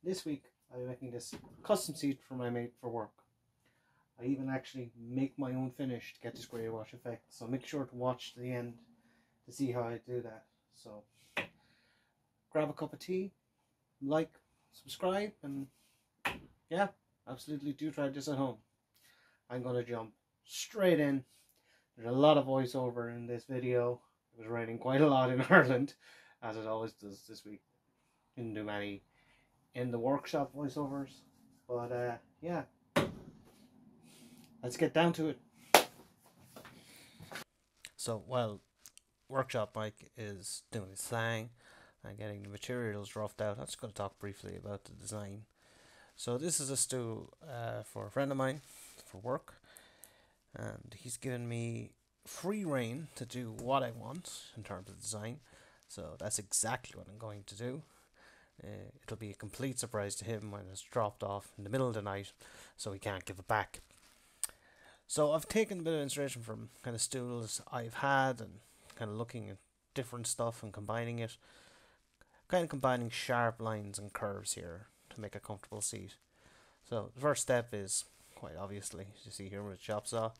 this week I'll be making this custom seat for my mate for work. I even actually make my own finish to get this grey wash effect, so make sure to watch to the end to see how I do that. So grab a cup of tea, like, subscribe, and yeah, absolutely do try this at home. I'm going to jump straight in. There's a lot of voiceover in this video. It was raining quite a lot in Ireland, as it always does this week. Didn't do many in the workshop voiceovers, but yeah, let's get down to it. So while workshop Mike is doing his thing and getting the materials roughed out, I'm just going to talk briefly about the design. So this is a stool for a friend of mine for work, and he's given me free rein to do what I want in terms of design. So that's exactly what I'm going to do. It'll be a complete surprise to him when it's dropped off in the middle of the night, so he can't give it back. So I've taken a bit of inspiration from kind of stools I've had and kind of looking at different stuff and combining it. Kind of combining sharp lines and curves here to make a comfortable seat. So the first step is, quite obviously, as you see here with a chop saw,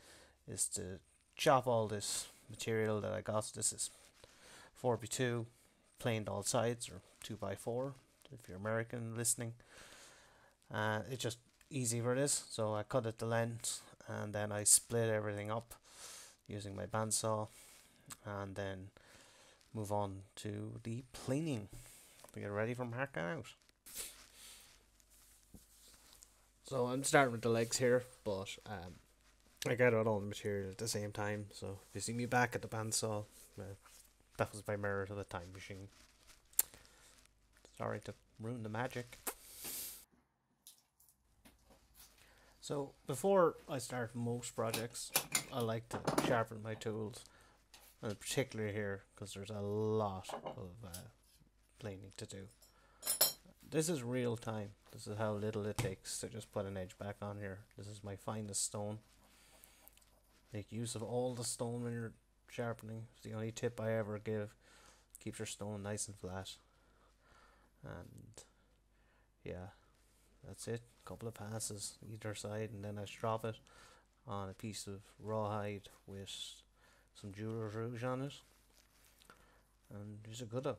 is to chop all this material that I got. This is 4x2, planed all sides, or 2x4 if you're American listening. It's just easy for this, so I cut it to length and then I split everything up using my bandsaw, and then move on to the planing to get ready for marking out. So I'm starting with the legs here, but I got out all the material at the same time, so if you see me back at the bandsaw, that was by merit of the time machine. Sorry to ruin the magic. So before I start most projects, I like to sharpen my tools, and particularly here because there's a lot of planing to do. This is real time. This is how little it takes to just put an edge back on here. This is my finest stone. Make use of all the stone when you're sharpening. It's the only tip I ever give. Keeps your stone nice and flat. And yeah, that's it. Couple of passes either side, and then I strop it on a piece of rawhide with some jeweler's rouge on it, and it's a good one.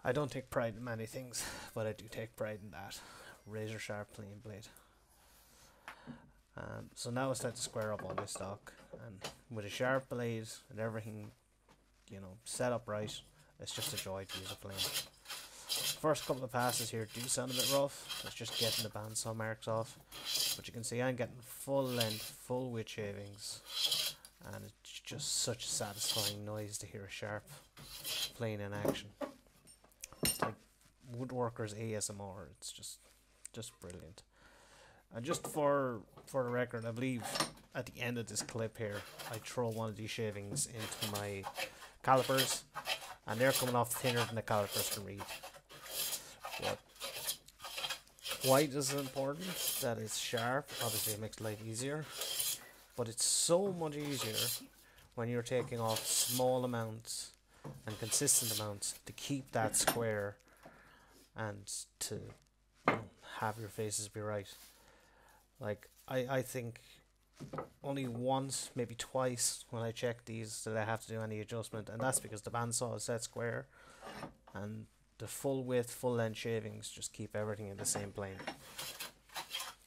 I don't take pride in many things, but I do take pride in that razor sharp planing blade. So now it's time to square up all my stock, and with a sharp blade and everything, you know, set up right, it's just a joy to use a plane. First couple of passes here do sound a bit rough. It's just getting the bandsaw marks off, but you can see I'm getting full length, full width shavings, and it's just such a satisfying noise to hear a sharp plane in action. It's like woodworkers ASMR. It's just brilliant. And just for the record, I believe at the end of this clip here, I throw one of these shavings into my calipers, and they're coming off thinner than the calipers can read. But why is it important that it's sharp? Obviously it makes life easier, but it's so much easier when you're taking off small amounts and consistent amounts to keep that square and to, you know, have your faces be right. Like I think only once, maybe twice when I check these did I have to do any adjustment, and that's because the bandsaw is set square and the full width, full length shavings just keep everything in the same plane.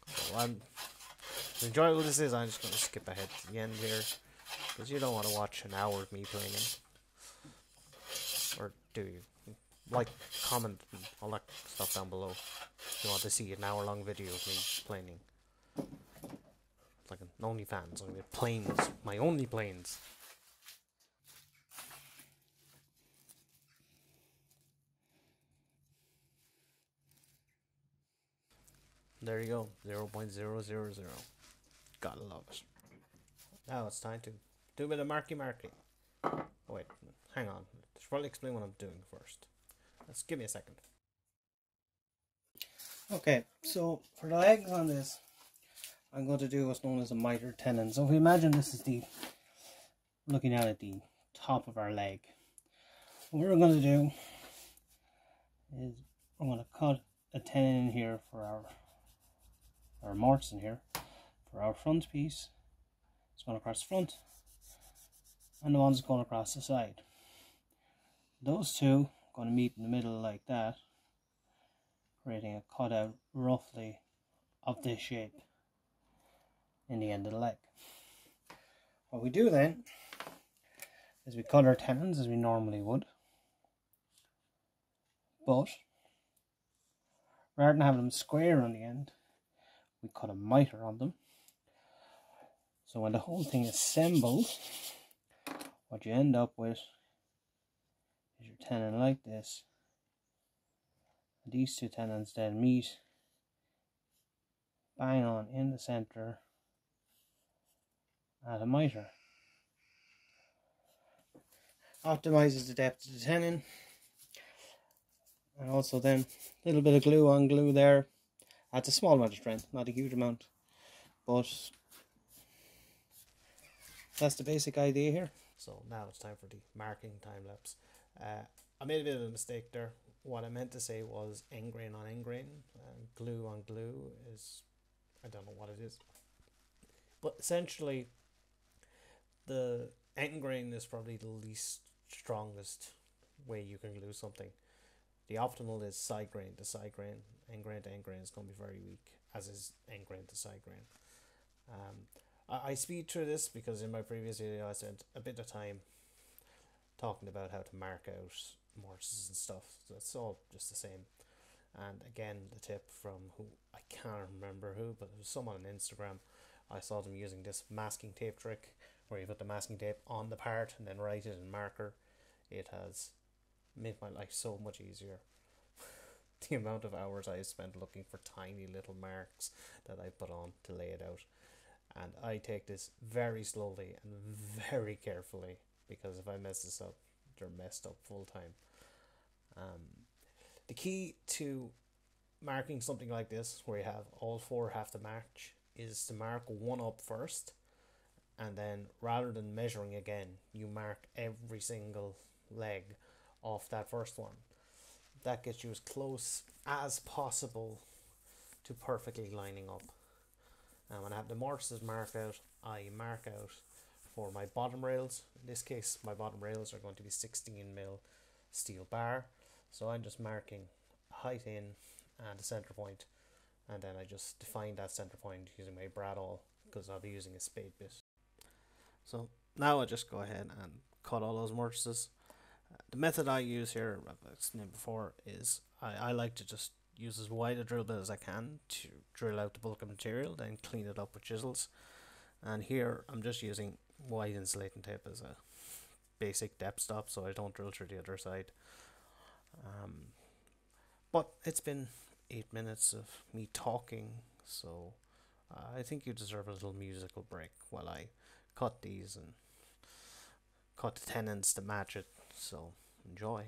So as enjoyable this is, I'm just going to skip ahead to the end here because you don't want to watch an hour of me planing. do you? Like, comment, and all that stuff down below. If you want to see an hour-long video of me planing. It's like an OnlyFans, only with planes. My only planes. There you go, 0.000. Gotta love it. Now it's time to do a bit of marky. Oh wait, hang on. I should probably explain what I'm doing first. Let's give me a second. Okay, so for the legs on this, I'm going to do what's known as a miter tenon. So if we imagine this is the, looking out at the top of our leg. What we're going to do is we're going to cut a tenon in here for our mortise in here for our front piece. It's going across the front, and the one's going across the side. Those two are going to meet in the middle like that, creating a cutout roughly of this shape in the end of the leg. What we do then is we cut our tenons as we normally would, but rather than having them square on the end, we cut a miter on them. So when the whole thing is assembled, what you end up with is your tenon like this. And these two tenons then meet bang on in the center at a miter. Optimizes the depth of the tenon, and also then a little bit of glue on glue there. Adds a small amount of strength, not a huge amount, but that's the basic idea here. So now it's time for the marking time lapse. I made a bit of a mistake there. What I meant to say was end grain on end grain, glue on glue is, I don't know what it is, but essentially the end grain is probably the least strongest way you can glue something. The optimal is side grain to side grain. End grain to end grain is going to be very weak, as is end grain to side grain. I speed through this because in my previous video I spent a bit of time talking about how to mark out mortises and stuff, so it's all just the same. And again, the tip from who, I can't remember who, but it was someone on Instagram. I saw them using this masking tape trick where you put the masking tape on the part and then write it in marker. It has made my life so much easier. The amount of hours I spent looking for tiny little marks that I put on to lay it out. And I take this very slowly and very carefully, because if I mess this up, they're messed up full time. The key to marking something like this, where you have all four have to match, is to mark one up first, and then rather than measuring again, you mark every single leg off that first one. That gets you as close as possible to perfectly lining up. And when I have the mortises mark out, I mark out for my bottom rails. In this case, my bottom rails are going to be 16mm steel bar. So I'm just marking height in and the center point, and then I just define that center point using my brad awl, because I'll be using a spade bit. So now I just go ahead and cut all those mortises. The method I use here, I've explained before, is I like to just use as wide a drill bit as I can to drill out the bulk of material, then clean it up with chisels. And here I'm just using white insulating tape as a basic depth stop, so I don't drill through the other side. But it's been 8 minutes of me talking, so I think you deserve a little musical break while I cut these and cut the tenons to match it. So enjoy.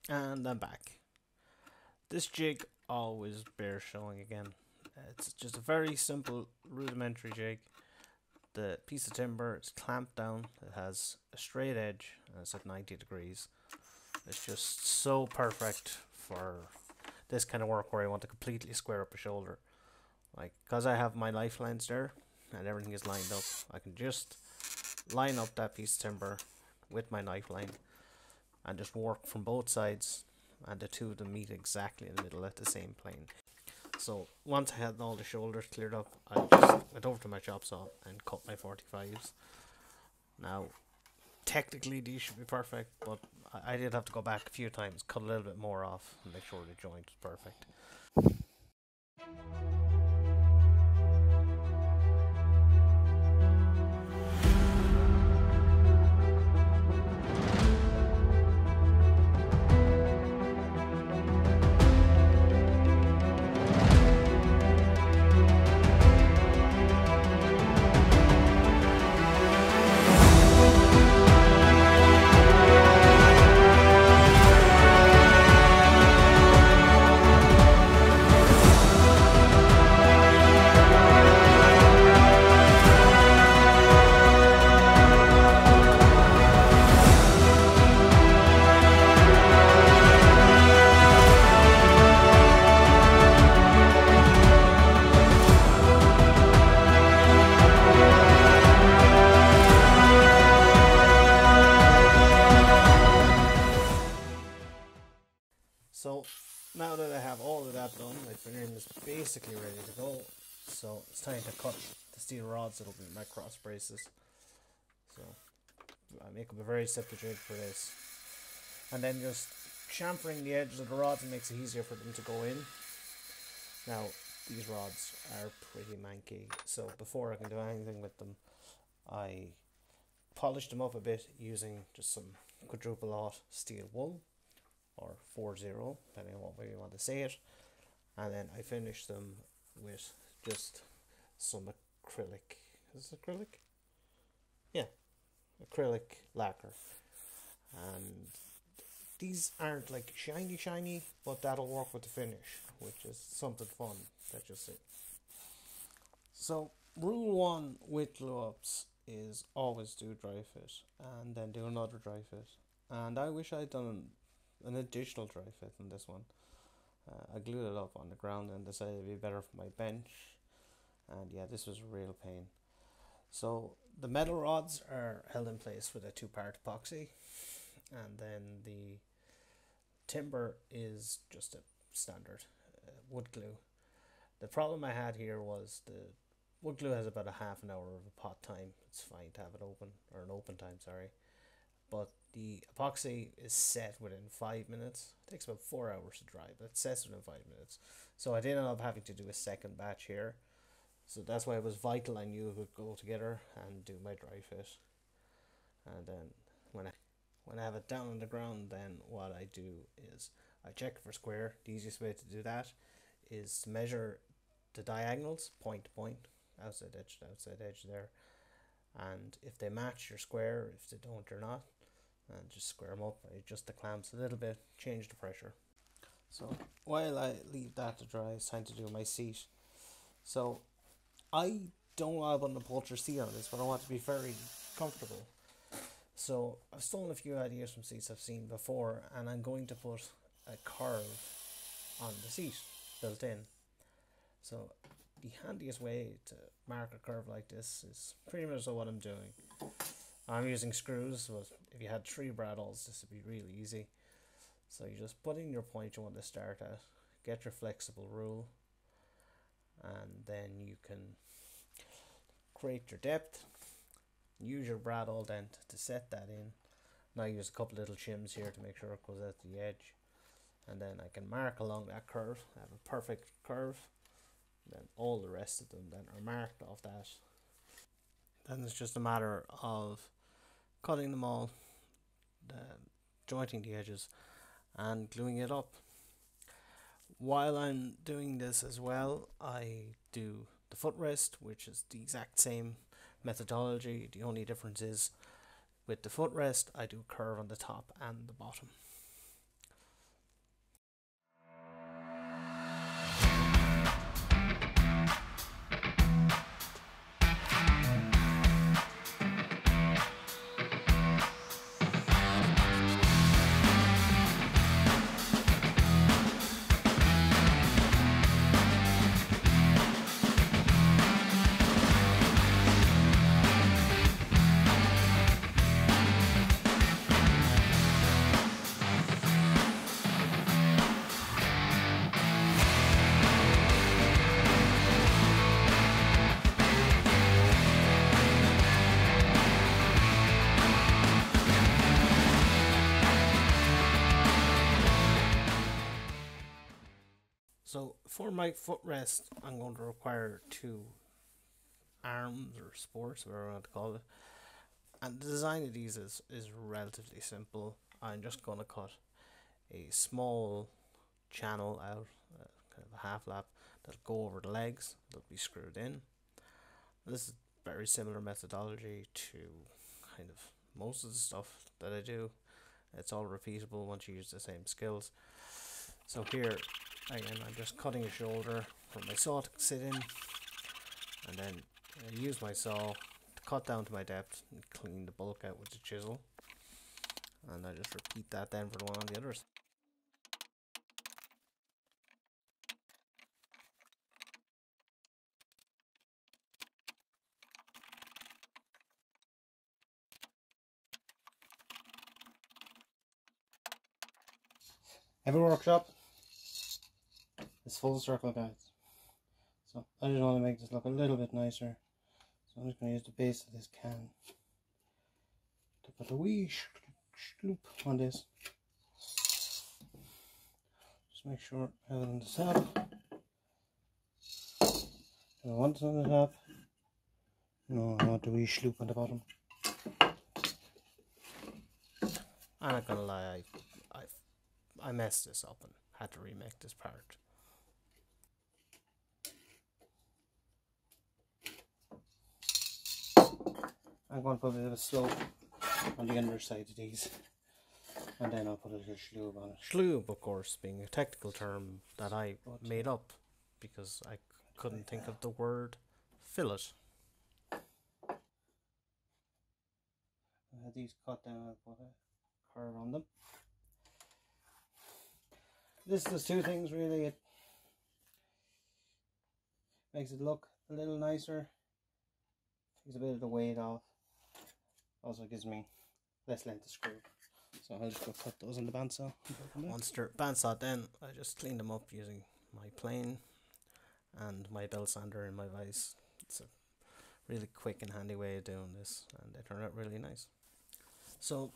And I'm back. This jig always bears showing again. It's just a very simple rudimentary jig. The piece of timber is clamped down, it has a straight edge and it's at 90 degrees. It's just so perfect for this kind of work where I want to completely square up a shoulder. Like, because I have my knife lines there and everything is lined up, I can just line up that piece of timber with my knife line and just work from both sides, and the two of them meet exactly in the middle at the same plane. So once I had all the shoulders cleared up, I just went over to my chop saw and cut my 45s. Now, technically these should be perfect, but I did have to go back a few times, cut a little bit more off and make sure the joint was perfect. So now that I have all of that done, my frame is basically ready to go. So it's time to cut the steel rods that'll be my cross braces. So I make up a very simple jig for this. And then just chamfering the edges of the rods makes it easier for them to go in. Now these rods are pretty manky, so before I can do anything with them, I polish them up a bit using just some quadruple aught steel wool, or 4-0, depending on what way you want to say it. And then I finish them with just some acrylic. Is it acrylic? Yeah, acrylic lacquer. And these aren't like shiny, but that'll work with the finish, which is something fun that you'll see. So rule 1 with glue ups is always do dry fit and then do another dry fit. And I wish I'd done an additional dry fit on this one. I glued it up on the ground and decided it'd be better for my bench, and yeah, this was a real pain. So the metal rods are held in place with a 2-part epoxy, and then the timber is just a standard wood glue. The problem I had here was the wood glue has about a half an hour of a pot time. It's fine to have it open, or an open time, sorry. But the epoxy is set within 5 minutes. It takes about 4 hours to dry, but it sets within 5 minutes. So I did end up having to do a second batch here. So that's why it was vital I knew it would go together and do my dry fit. And then when I have it down on the ground, then what I do is I check for square. The easiest way to do that is to measure the diagonals, point to point, outside edge to outside edge there. And if they match, you're square. If they don't, you're not. And just square them up. I adjust the clamps a little bit, change the pressure. So while I leave that to dry, it's time to do my seat. So I don't want to put an upholstered seat on this, but I want to be very comfortable. So I've stolen a few ideas from seats I've seen before, and I'm going to put a curve on the seat built in. So the handiest way to mark a curve like this is pretty much what I'm doing. I'm using screws, but if you had 3 braddles, this would be really easy. So you just put in your point you want to start at, get your flexible rule, and then you can create your depth, use your bradawl dent to set that in. Now I use a couple little shims here to make sure it goes out to the edge, and then I can mark along that curve. I have a perfect curve. Then all the rest of them then are marked off that. Then it's just a matter of cutting them all, jointing the edges and gluing it up. While I'm doing this as well, I do the footrest, which is the exact same methodology. The only difference is with the footrest I do curve on the top and the bottom. So for my footrest, I'm going to require two arms or supports, whatever I want to call it. And the design of these is relatively simple. I'm just going to cut a small channel out, kind of a half lap, that'll go over the legs, that'll be screwed in. This is very similar methodology to kind of most of the stuff that I do. It's all repeatable once you use the same skills. So here, again, I'm just cutting a shoulder for my saw to sit in, and then I use my saw to cut down to my depth and clean the bulk out with the chisel. And I just repeat that then for the one on the other side. Every workshop is full circle, guys. So I just want to make this look a little bit nicer. So I'm just going to use the base of this can to put a wee loop on this. Just make sure I have it on the top. And once on the top, no, I want the wee sloop on the bottom. I'm not gonna lie, I messed this up and had to remake this part. I'm going to put a bit of a slope on the underside of these, and then I'll put a little sloob on it. Sloob, of course, being a technical term that I made up because I couldn't think of the word fillet. I had these cut down, I'll put a curve on them. This does two things really. It makes it look a little nicer, takes a bit of the weight off, also gives me less length to screw. So I'll just go cut those in the bandsaw. Once they're bandsawed, then I just clean them up using my plane and my belt sander in my vise. It's a really quick and handy way of doing this, and they turn out really nice. So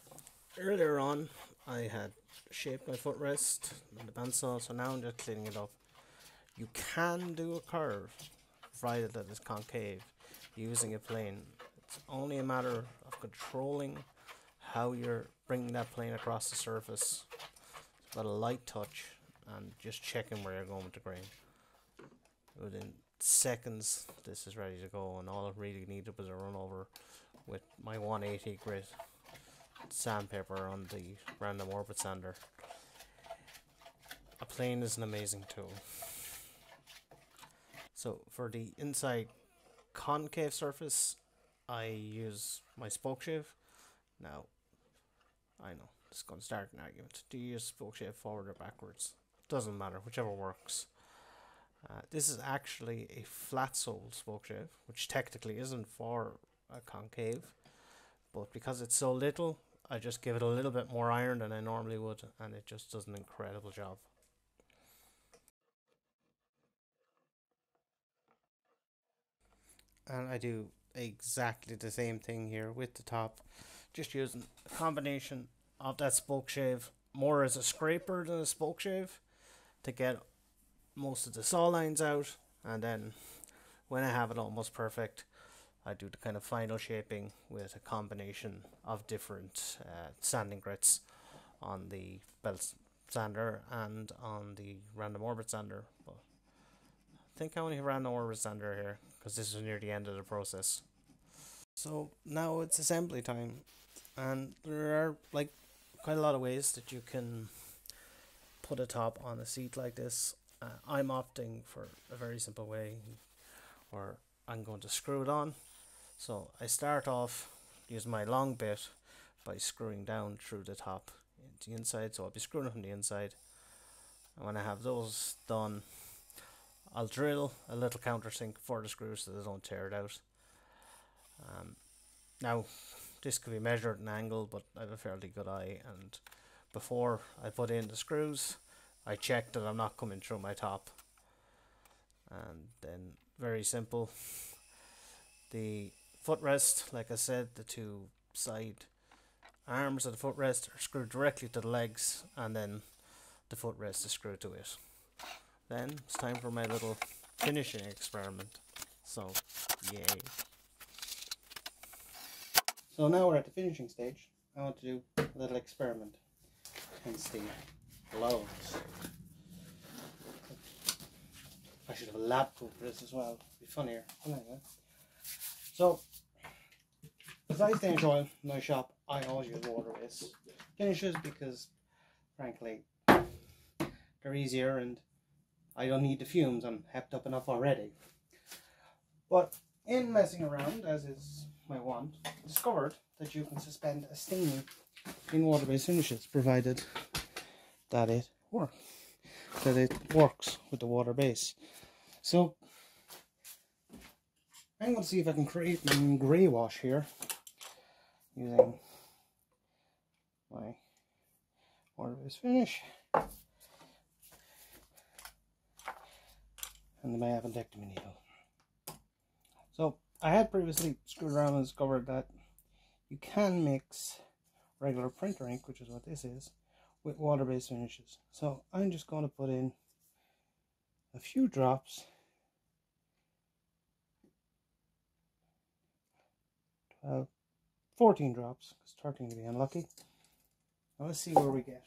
earlier on I had shaped my footrest in the bandsaw, so now I'm just cleaning it up. You can do a curve provided that it's concave using a plane. It's only a matter of controlling how you're bringing that plane across the surface. It's about a light touch and just checking where you're going with the grain. Within seconds this is ready to go, and all I really needed was a run over with my 180 grit sandpaper on the random orbit sander. A plane is an amazing tool. So for the inside concave surface, I use my spoke shave. Now, I know this is going to start an argument. Do you use spoke shave forward or backwards? Doesn't matter, whichever works. This is actually a flat sole spoke shave, which technically isn't for a concave, but because it's so little, I just give it a little bit more iron than I normally would, and it just does an incredible job. And I do exactly the same thing here with the top, just using a combination of that spoke shave more as a scraper than a spoke shave to get most of the saw lines out, and then when I have it almost perfect, I do the kind of final shaping with a combination of different sanding grits on the belt sander and on the random orbit sander. But I think I only have random orbit sander here because this is near the end of the process. So now it's assembly time, and there are like quite a lot of ways that you can put a top on a seat like this. I'm opting for a very simple way where I'm going to screw it on. So I start off using my long bit by screwing down through the top into the inside. So I'll be screwing it from the inside, and when I have those done, I'll drill a little countersink for the screws so they don't tear it out. Now this could be measured at an angle, but I have a fairly good eye, and before I put in the screws I check that I'm not coming through my top. And then, very simple, the footrest, like I said, the two side arms of the footrest are screwed directly to the legs, and then the footrest is screwed to it. then it's time for my little finishing experiment. So, yay. So now we're at the finishing stage. I want to do a little experiment. Hence the gloves. I should have a lab coat for this as well. It'd be funnier. Anyway. So, as I stain oil in my shop, I always use water-based finishes because, frankly, they're easier and I don't need the fumes. I'm hepped up enough already. But in messing around, as is my wont, I discovered that you can suspend a stain in water-based finishes, provided that it works. That it works with the water base. So I'm going to see if I can create my grey wash here using my water-based finish and my appendectomy needle. So I had previously screwed around and discovered that you can mix regular printer ink, which is what this is, with water-based finishes. So I'm just going to put in a few drops, 14 drops, because 13 to be unlucky. Now let's see where we get.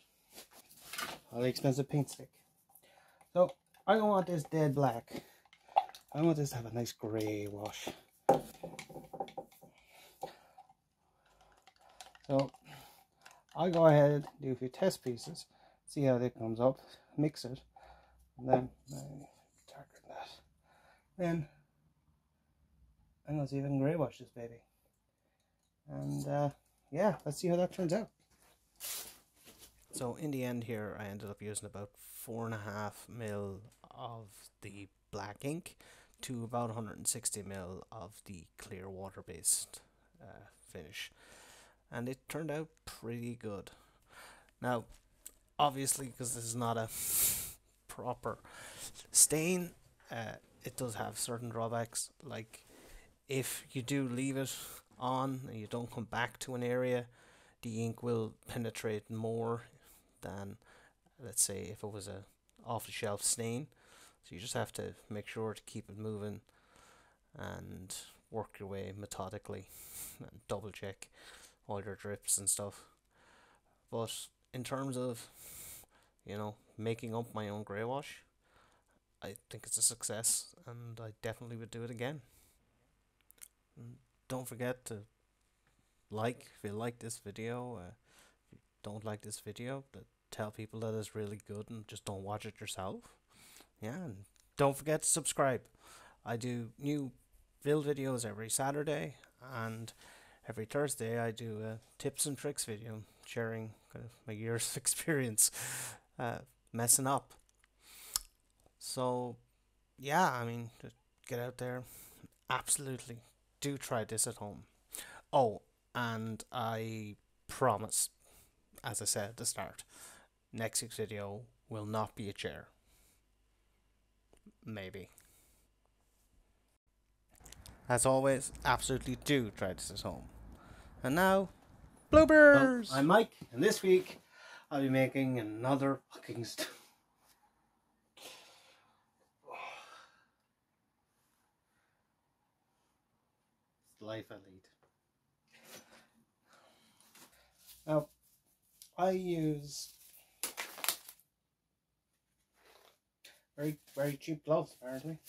Highly expensive paint stick. So I don't want this dead black. I want this to have a nice grey wash. So I'll go ahead, do a few test pieces, see how that comes up, mix it, and then darker than that. Then I'm gonna see if I can grey wash this baby. And yeah, let's see how that turns out. So in the end here, I ended up using about 4.5 ml of the black ink to about 160 ml of the clear water-based finish, and it turned out pretty good. Now, obviously, because this is not a proper stain, it does have certain drawbacks. Like, if you do leave it on and you don't come back to an area, the ink will penetrate more than, let's say, if it was a off-the-shelf stain. So you just have to make sure to keep it moving and work your way methodically and double check all your drips and stuff. But in terms of, you know, making up my own grey wash, I think it's a success, and I definitely would do it again. And don't forget to like if you like this video. If you don't like this video, but tell people that it's really good and just don't watch it yourself. Yeah, and don't forget to subscribe. I do new build videos every Saturday, and every Thursday I do a tips and tricks video sharing kind of my years of experience messing up. So yeah, I mean, just get out there, absolutely do try this at home. Oh, and I promise, as I said at the start, next week's video will not be a chair. Maybe. As always, absolutely do try this at home. And now, bloopers! So, I'm Mike, and this week I'll be making another fucking It's the life I lead. Now, I use very cheap gloves, apparently.